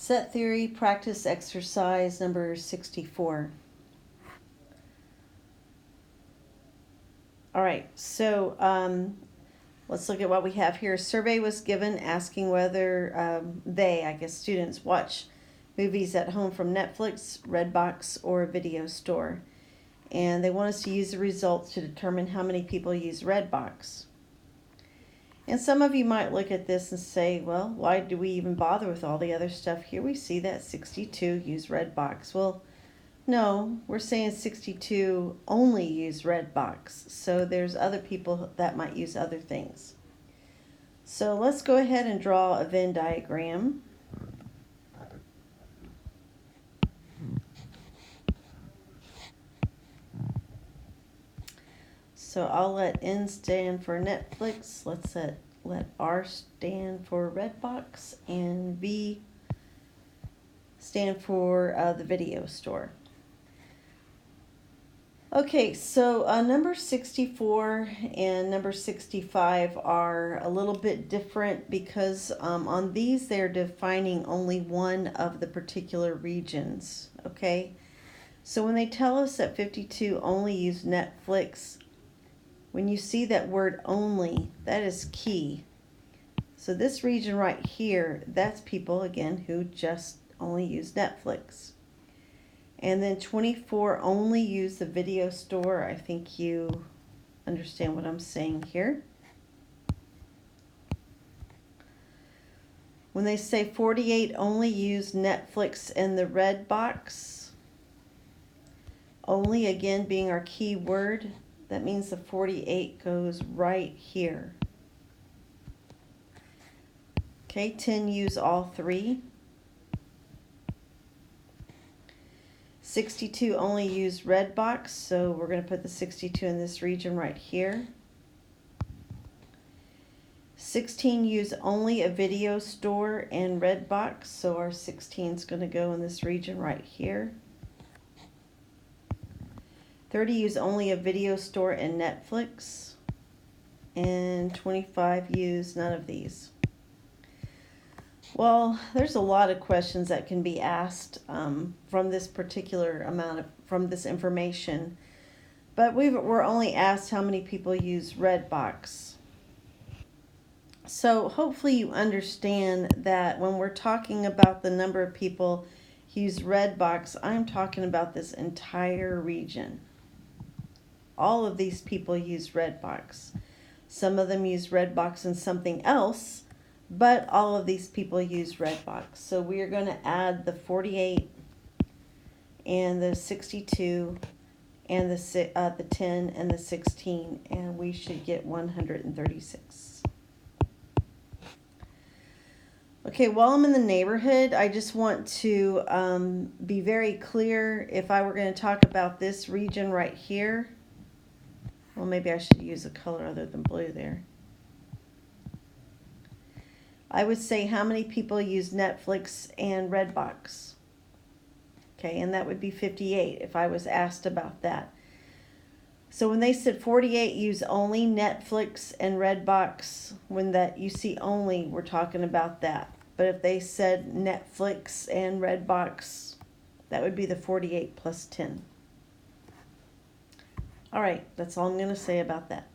Set theory, practice exercise number 64. All right, so let's look at what we have here. A survey was given asking whether students, watch movies at home from Netflix, Redbox, or a video store. And they want us to use the results to determine how many people use Redbox. And some of you might look at this and say, well, why do we even bother with all the other stuff here? We see that 62 use Redbox. Well, no, we're saying 62 only use Redbox. So there's other people that might use other things. So let's go ahead and draw a Venn diagram. So I'll let N stand for Netflix. Let's let R stand for Redbox, and V stand for the video store. Okay, so number 64 and number 65 are a little bit different because on these they're defining only one of the particular regions, okay? So when they tell us that 52 only use Netflix, when you see that word only, that is key. So this region right here, that's people, again, who just only use Netflix. And then 24 only use the video store. I think you understand what I'm saying here. When they say 48 only use Netflix and the Redbox, only again being our key word, that means the 48 goes right here. Okay, 10 use all three. 62 only use Redbox, so we're going to put the 62 in this region right here. 16 use only a video store and Redbox, so our 16 is going to go in this region right here. 30 use only a video store and Netflix, and 25 use none of these. Well, there's a lot of questions that can be asked from this particular from this information, but we're only asked how many people use Redbox. So hopefully you understand that when we're talking about the number of people who use Redbox, I'm talking about this entire region. All of these people use Redbox. Some of them use Redbox and something else, but all of these people use Redbox. So we are going to add the 48 and the 62 and the 10 and the 16, and we should get 136. Okay, while I'm in the neighborhood, I just want to be very clear. If I were going to talk about this region right here, well, maybe I should use a color other than blue there. I would say how many people use Netflix and Redbox. Okay, and that would be 58 if I was asked about that. So when they said 48 use only Netflix and Redbox, when that you see only, we're talking about that. But if they said Netflix and Redbox, that would be the 48 plus 10. All right, that's all I'm going to say about that.